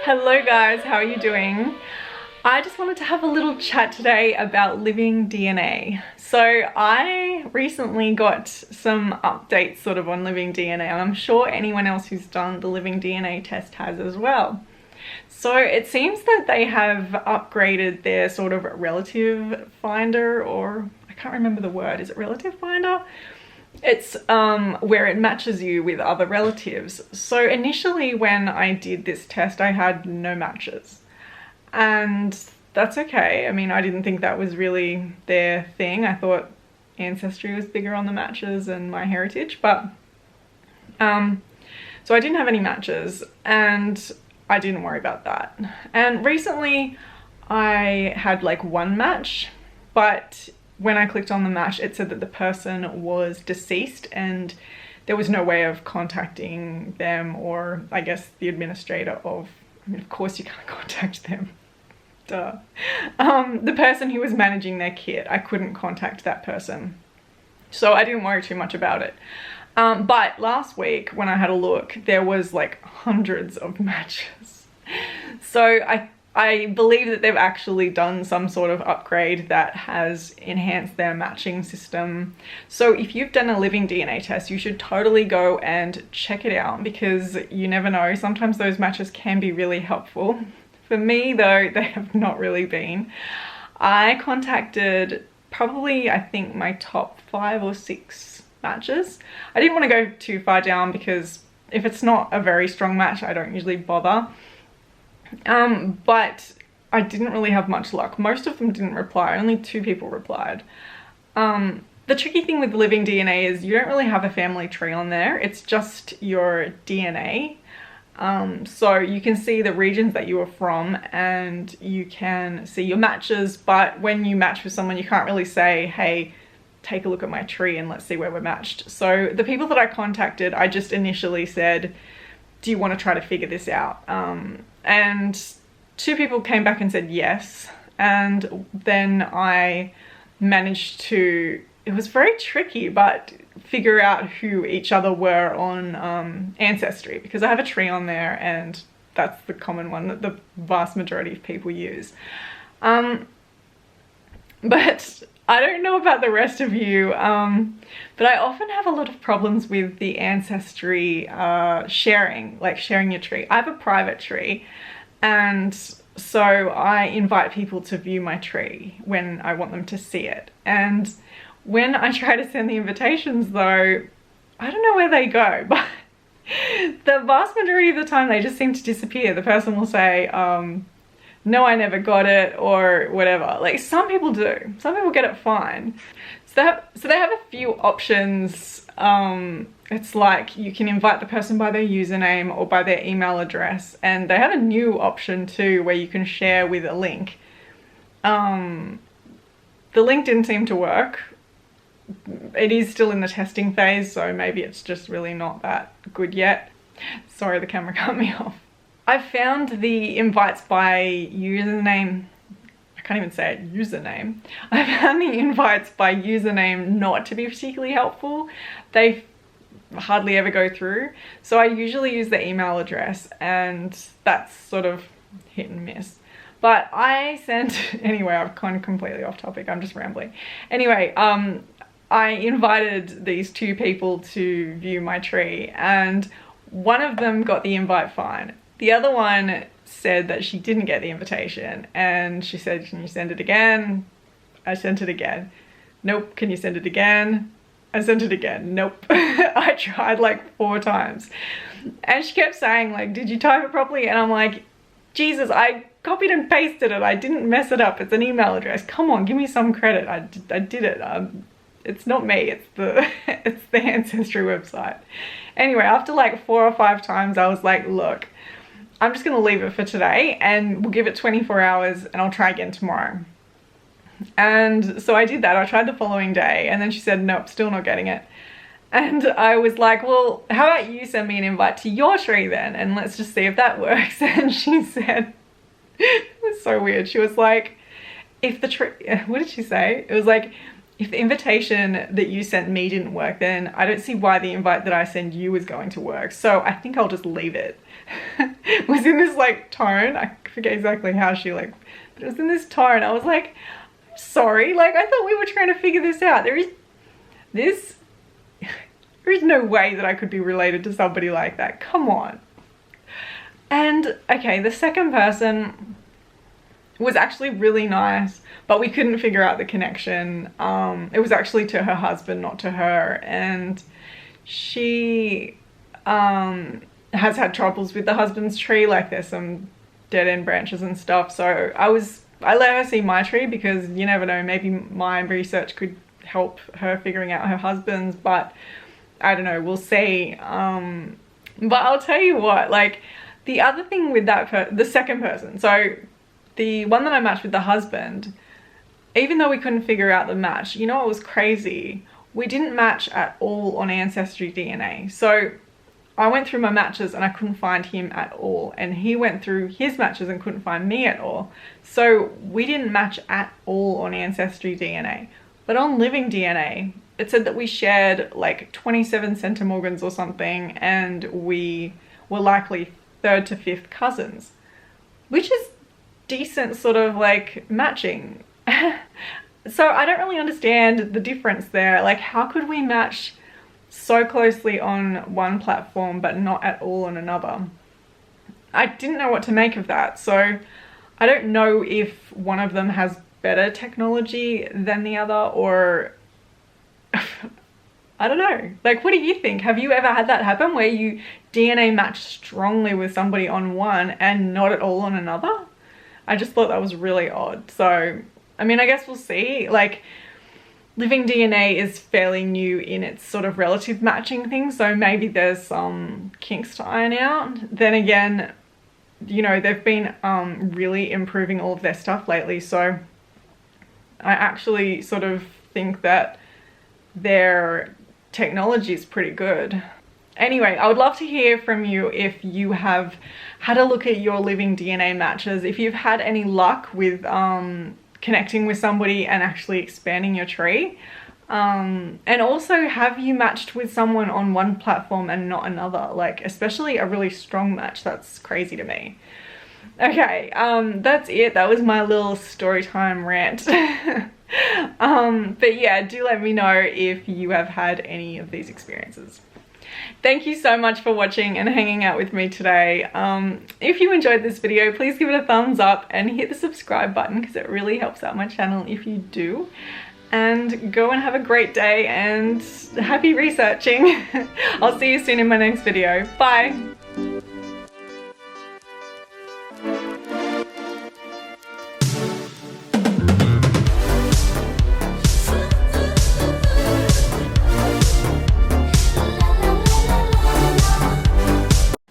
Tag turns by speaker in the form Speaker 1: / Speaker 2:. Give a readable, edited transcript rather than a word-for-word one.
Speaker 1: Hello guys, how are you doing? I just wanted to have a little chat today about LivingDNA. So I recently got some updates sort of on LivingDNA, and I'm sure anyone else who's done the LivingDNA test has as well. So it seems that they have upgraded their sort of relative finder, or I can't remember the word, is it relative finder? It's where it matches you with other relatives. So initially when I did this test, I had no matches. And that's okay. I mean, I didn't think that was really their thing. I thought Ancestry was bigger on the matches and my heritage, but so I didn't have any matches and I didn't worry about that. And recently I had like one match, but when I clicked on the match, it said that the person was deceased and there was no way of contacting them, or I guess the administrator of, I mean, of course you can't contact them. Duh. The person who was managing their kit, I couldn't contact that person. So I didn't worry too much about it. But last week when I had a look, there was like hundreds of matches. So I believe that they've actually done some sort of upgrade that has enhanced their matching system. So if you've done a LivingDNA test, you should totally go and check it out, because you never know, sometimes those matches can be really helpful. For me though, they have not really been. I contacted probably, I think, my top 5 or 6 matches. I didn't want to go too far down because if it's not a very strong match, I don't usually bother. But I didn't really have much luck. Most of them didn't reply. Only 2 people replied. The tricky thing with LivingDNA is you don't really have a family tree on there. It's just your DNA. So you can see the regions that you are from and you can see your matches, but when you match with someone, you can't really say, hey, take a look at my tree and let's see where we're matched. So the people that I contacted, I just initially said, do you want to try to figure this out? And 2 people came back and said yes. And then I managed to, it was very tricky, but figure out who each other were on Ancestry, because I have a tree on there and that's the common one that the vast majority of people use. But I don't know about the rest of you, but I often have a lot of problems with the Ancestry sharing, like sharing your tree. I have a private tree, and so I invite people to view my tree when I want them to see it. And when I try to send the invitations though, I don't know where they go, but the vast majority of the time they just seem to disappear. The person will say, no, I never got it, or whatever. Like, some people do. Some people get it fine. So they have a few options. It's like you can invite the person by their username or by their email address. And they have a new option too where you can share with a link. The link didn't seem to work. It is still in the testing phase, so maybe it's just really not that good yet. Sorry, the camera cut me off. I found the invites by username, I can't even say it, username. I found the invites by username not to be particularly helpful. They hardly ever go through. So I usually use the email address, and that's sort of hit and miss. But I sent, anyway, I've gone completely off topic, I'm just rambling. Anyway, I invited these 2 people to view my tree, and one of them got the invite fine. The other one said that she didn't get the invitation, and she said, can you send it again? I sent it again. Nope. Can you send it again? I sent it again. Nope. I tried like 4 times. And she kept saying, like, did you type it properly? And I'm like, Jesus, I copied and pasted it. I didn't mess it up. It's an email address. Come on, give me some credit. I did it. It's not me. It's the Ancestry website. Anyway, after like 4 or 5 times, I was like, look, I'm just going to leave it for today and we'll give it 24 hours and I'll try again tomorrow. And so I did that. I tried the following day, and then she said, nope, still not getting it. And I was like, well, how about you send me an invite to your tree then, and let's just see if that works. And she said, it was so weird. She was like, if the tree, what did she say? It was like, if the invitation that you sent me didn't work, then I don't see why the invite that I send you is going to work. So I think I'll just leave it. It was in this like tone, I forget exactly how she like, but it was in this tone. I was like, I'm sorry, like I thought we were trying to figure this out. There is no way that I could be related to somebody like that. Come on. And okay, the second person was actually really nice, but we couldn't figure out the connection. It was actually to her husband, not to her, and she has had troubles with the husband's tree. Like there's some dead end branches and stuff. So I let her see my tree because you never know, maybe my research could help her figuring out her husband's, but I don't know, we'll see. But I'll tell you what, like the other thing with that, the second person, so the one that I matched with the husband, even though we couldn't figure out the match, you know what was crazy? We didn't match at all on Ancestry DNA. So I went through my matches and I couldn't find him at all. And he went through his matches and couldn't find me at all. So we didn't match at all on Ancestry DNA. But on LivingDNA, it said that we shared like 27 centimorgans or something, and we were likely 3rd to 5th cousins, which is decent sort of like matching. So I don't really understand the difference there. Like how could we match so closely on one platform but not at all on another? I didn't know what to make of that. So I don't know if one of them has better technology than the other, or I don't know. Like what do you think? Have you ever had that happen where you DNA match strongly with somebody on one and not at all on another? I just thought that was really odd. So, I mean, I guess we'll see. Like, LivingDNA is fairly new in its sort of relative matching thing, so maybe there's some kinks to iron out. Then again, you know, they've been really improving all of their stuff lately, so I actually sort of think that their technology is pretty good. Anyway, I would love to hear from you if you have had a look at your LivingDNA matches, if you've had any luck with connecting with somebody and actually expanding your tree. And also, have you matched with someone on one platform and not another? Like, especially a really strong match. That's crazy to me. Okay, that's it. That was my little story time rant. But yeah, do let me know if you have had any of these experiences. Thank you so much for watching and hanging out with me today. If you enjoyed this video, please give it a thumbs up and hit the subscribe button because it really helps out my channel if you do. And go and have a great day and happy researching. I'll see you soon in my next video. Bye!